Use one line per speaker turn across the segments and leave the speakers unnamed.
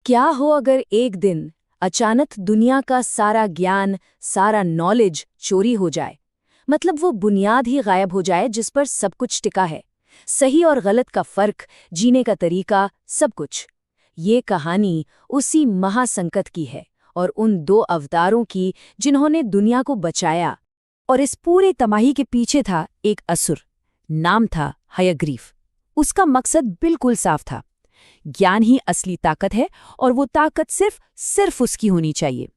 क्या हो अगर एक दिन अचानक दुनिया का सारा ज्ञान, सारा नॉलेज चोरी हो जाए। मतलब वो बुनियाद ही गायब हो जाए जिस पर सब कुछ टिका है। सही और गलत का फर्क, जीने का तरीका, सब कुछ। ये कहानी उसी महासंकट की है और उन दो अवतारों की जिन्होंने दुनिया को बचाया। और इस पूरी तबाही के पीछे था एक असुर। नाम था हयग्रीव। उसका मकसद बिल्कुल साफ था। ज्ञान ही असली ताकत है और वो ताकत सिर्फ उसकी होनी चाहिए।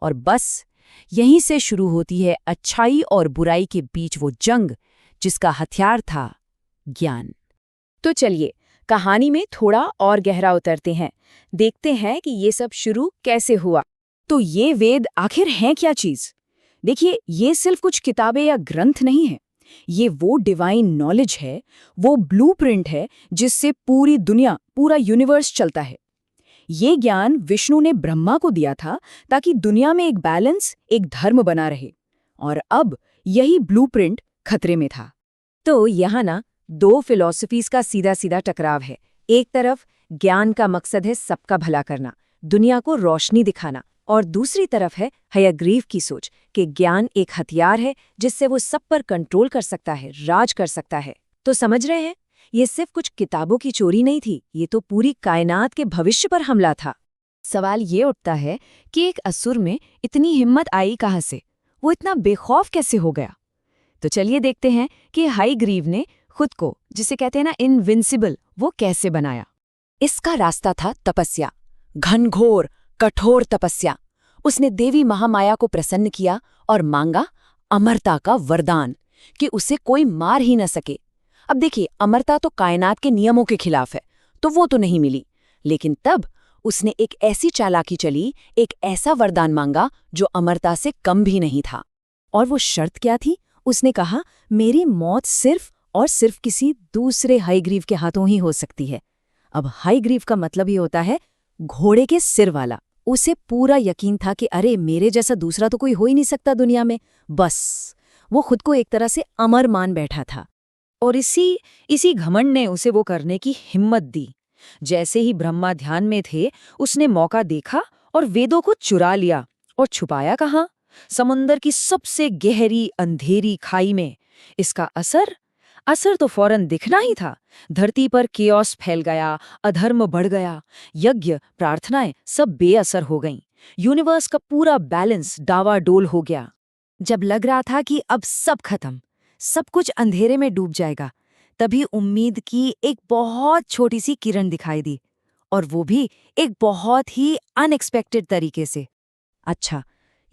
और बस यहीं से शुरू होती है अच्छाई और बुराई के बीच वो जंग जिसका हथियार था ज्ञान। तो चलिए कहानी में थोड़ा और गहरा उतरते हैं, देखते हैं कि ये सब शुरू कैसे हुआ। तो ये वेद आखिर हैं क्या चीज? देखिए, ये सिर्फ कुछ किताबें या ग्रंथ नहीं है। ये वो डिवाइन नॉलेज है, वो ब्लूप्रिंट है जिससे पूरी दुनिया, पूरा यूनिवर्स चलता है। ये ज्ञान विष्णु ने ब्रह्मा को दिया था ताकि दुनिया में एक बैलेंस, एक धर्म बना रहे। और अब यही ब्लूप्रिंट खतरे में था। तो यहाँ ना दो फिलॉसफीज का सीधा सीधा टकराव है। एक तरफ ज्ञान का मकसद है सबका भला करना, दुनिया को रोशनी दिखाना, और दूसरी तरफ है हयग्रीव की सोच कि ज्ञान एक हथियार है जिससे वो सब पर कंट्रोल कर सकता है, राज कर सकता है। तो समझ रहे हैं, ये सिर्फ कुछ किताबों की चोरी नहीं थी, ये तो पूरी कायनात के भविष्य पर हमला था। सवाल ये उठता है कि एक असुर में इतनी हिम्मत आई कहाँ से? वो इतना बेखौफ कैसे हो गया? तो चलिए देखते हैं कि हयग्रीव ने खुद को, जिसे कहते हैं ना इनविंसिबल, वो कैसे बनाया। इसका रास्ता था तपस्या, घनघोर कठोर तपस्या। उसने देवी महामाया को प्रसन्न किया और मांगा अमरता का वरदान कि उसे कोई मार ही न सके। अब देखिए, अमरता तो कायनात के नियमों के खिलाफ है, तो वो तो नहीं मिली। लेकिन तब उसने एक ऐसी चालाकी चली, एक ऐसा वरदान मांगा जो अमरता से कम भी नहीं था। और वो शर्त क्या थी? उसने कहा, मेरी मौत सिर्फ और सिर्फ किसी दूसरे हयग्रीव के हाथों ही हो सकती है। अब हयग्रीव का मतलब ही होता है घोड़े के सिर वाला। उसे पूरा यकीन था कि अरे, मेरे जैसा दूसरा तो कोई हो ही नहीं सकता दुनिया में। बस वो खुद को एक तरह से अमर मान बैठा था। और इसी घमंड ने उसे वो करने की हिम्मत दी। जैसे ही ब्रह्मा ध्यान में थे, उसने मौका देखा और वेदों को चुरा लिया। और छुपाया कहाँ? समुंदर की सबसे गहरी अंधेरी खाई में। इसका असर तो फौरन दिखना ही था। धरती पर केओस फैल गया, अधर्म बढ़ गया, यज्ञ, प्रार्थनाएं सब बेअसर हो गईं। यूनिवर्स का पूरा बैलेंस डावाडोल हो गया। जब लग रहा था कि अब सब खत्म, सब कुछ अंधेरे में डूब जाएगा, तभी उम्मीद की एक बहुत छोटी सी किरण दिखाई दी। और वो भी एक बहुत ही अनएक्सपेक्टेड तरीके से। अच्छा,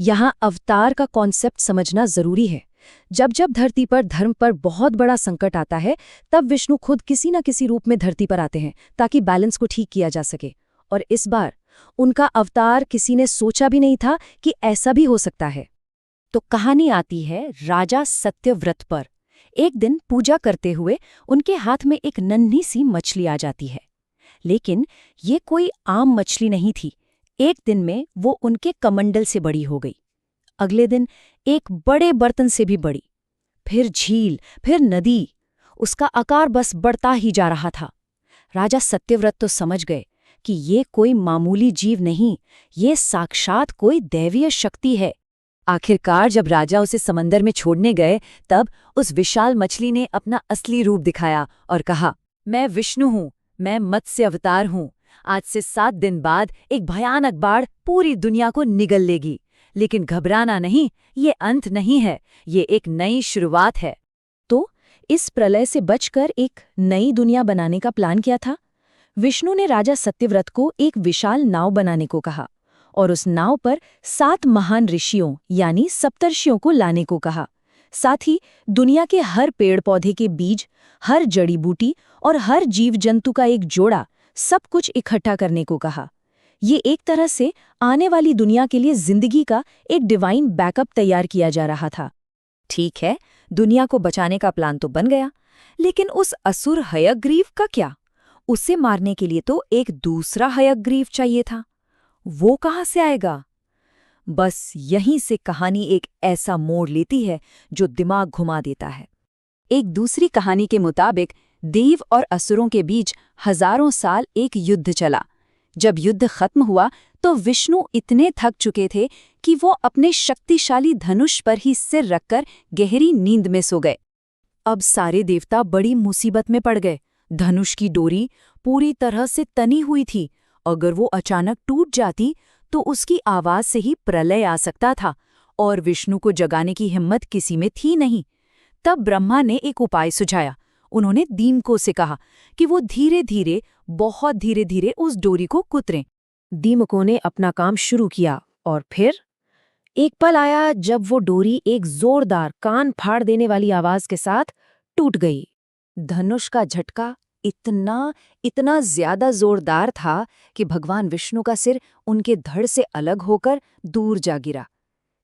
यहाँ अवतार का कॉन्सेप्ट समझना जरूरी है। जब जब धरती पर धर्म पर बहुत बड़ा संकट आता है, तब विष्णु खुद किसी न किसी रूप में धरती पर आते हैं ताकि बैलेंस को ठीक किया जा सके। और इस बार उनका अवतार किसी ने सोचा भी नहीं था कि ऐसा भी हो सकता है। तो कहानी आती है राजा सत्यव्रत पर। एक दिन पूजा करते हुए उनके हाथ में एक नन्ही सी मछली आ जाती है। लेकिन ये कोई आम मछली नहीं थी। एक दिन में वो उनके कमंडल से बड़ी हो गई, अगले दिन एक बड़े बर्तन से भी बड़ी, फिर झील, फिर नदी। उसका आकार बस बढ़ता ही जा रहा था। राजा सत्यव्रत तो समझ गए कि ये कोई मामूली जीव नहीं, ये साक्षात कोई दैवीय शक्ति है। आखिरकार जब राजा उसे समंदर में छोड़ने गए, तब उस विशाल मछली ने अपना असली रूप दिखाया और कहा, मैं विष्णु हूँ, मैं मत्स्य अवतार हूँ। आज से 7 दिन बाद एक भयानक बाढ़ पूरी दुनिया को निगल लेगी। लेकिन घबराना नहीं, ये अंत नहीं है, ये एक नई शुरुआत है। तो इस प्रलय से बचकर एक नई दुनिया बनाने का प्लान क्या था? विष्णु ने राजा सत्यव्रत को एक विशाल नाव बनाने को कहा और उस नाव पर 7 महान ऋषियों यानी सप्तर्षियों को लाने को कहा। साथ ही दुनिया के हर पेड़ पौधे के बीज, हर जड़ी बूटी और हर जीव जंतु का एक जोड़ा, सब कुछ इकट्ठा करने को कहा। ये एक तरह से आने वाली दुनिया के लिए जिंदगी का एक डिवाइन बैकअप तैयार किया जा रहा था। ठीक है, दुनिया को बचाने का प्लान तो बन गया, लेकिन उस असुर हयग्रीव का क्या? उसे मारने के लिए तो एक दूसरा हयग्रीव चाहिए था। वो कहाँ से आएगा? बस यहीं से कहानी एक ऐसा मोड़ लेती है जो दिमाग घुमा देता है। एक दूसरी कहानी के मुताबिक देव और असुरों के बीच हजारों साल एक युद्ध चला। जब युद्ध खत्म हुआ तो विष्णु इतने थक चुके थे कि वो अपने शक्तिशाली धनुष पर ही सिर रखकर गहरी नींद में सो गए। अब सारे देवता बड़ी मुसीबत में पड़ गए। धनुष की डोरी पूरी तरह से तनी हुई थी। अगर वो अचानक टूट जाती तो उसकी आवाज से ही प्रलय आ सकता था, और विष्णु को जगाने की हिम्मत किसी में थी नहीं। तब ब्रह्मा ने एक उपाय सुझाया। उन्होंने दीमको से कहा कि वो धीरे धीरे, बहुत धीरे धीरे उस डोरी को कुतरें। दीमको ने अपना काम शुरू किया और फिर एक पल आया जब वो डोरी एक जोरदार, कान फाड़ देने वाली आवाज के साथ टूट गई। धनुष का झटका इतना ज्यादा जोरदार था कि भगवान विष्णु का सिर उनके धड़ से अलग होकर दूर जा गिरा।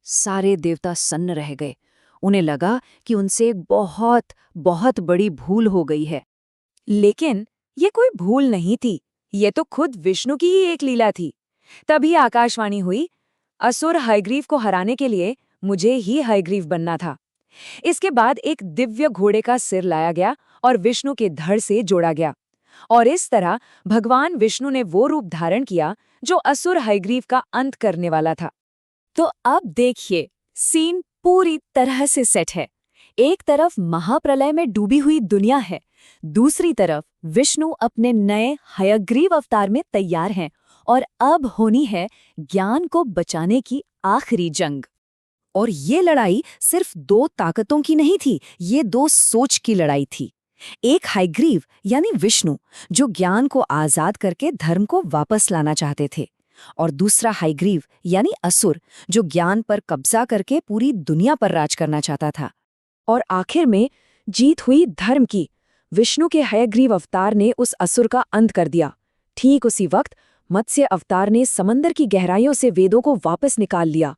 सारे देवता सन्न रह गए। उन्हें लगा कि उनसे एक बहुत बहुत बड़ी भूल हो गई है। लेकिन ये कोई भूल नहीं थी, ये तो खुद विष्णु की ही एक लीला थी। तभी आकाशवाणी हुई, असुर हयग्रीव को हराने के लिए मुझे ही हयग्रीव बनना था। इसके बाद एक दिव्य घोड़े का सिर लाया गया और विष्णु के धड़ से जोड़ा गया, और इस तरह भगवान विष्णु ने वो रूप धारण किया जो असुर हयग्रीव का अंत करने वाला था। तो अब देखिए, सीन पूरी तरह से सेट है। एक तरफ महाप्रलय में डूबी हुई दुनिया है, दूसरी तरफ विष्णु अपने नए हयग्रीव अवतार में तैयार हैं, और अब होनी है ज्ञान को बचाने की आखिरी जंग। और ये लड़ाई सिर्फ दो ताकतों की नहीं थी, ये दो सोच की लड़ाई थी। एक हयग्रीव यानी विष्णु, जो ज्ञान को आजाद करके धर्म को वापस लाना चाहते थे, और दूसरा हयग्रीव यानी असुर, जो ज्ञान पर कब्जा करके पूरी दुनिया पर राज करना चाहता था। और आखिर में जीत हुई धर्म की। विष्णु के हयग्रीव अवतार ने उस असुर का अंत कर दिया। ठीक उसी वक्त मत्स्य अवतार ने समंदर की गहराइयों से वेदों को वापस निकाल लिया।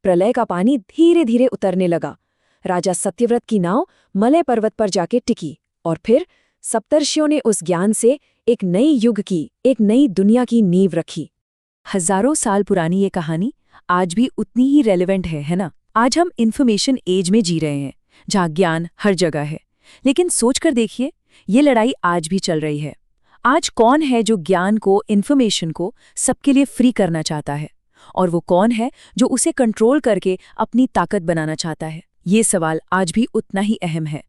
प्रलय का पानी धीरे धीरे उतरने लगा। राजा सत्यव्रत की नाव मलय पर्वत पर जाके टिकी, और फिर सप्तर्षियों ने उस ज्ञान से एक नई युग की, एक नई दुनिया की नींव रखी। हजारों साल पुरानी ये कहानी आज भी उतनी ही रेलेवेंट है ना? आज हम इन्फॉर्मेशन एज में जी रहे हैं, जहाँ ज्ञान हर जगह है। लेकिन सोचकर देखिए, ये लड़ाई आज भी चल रही है। आज कौन है जो ज्ञान को, इन्फॉर्मेशन को सबके लिए फ्री करना चाहता है, और वो कौन है जो उसे कंट्रोल करके अपनी ताकत बनाना चाहता है? ये सवाल आज भी उतना ही अहम है।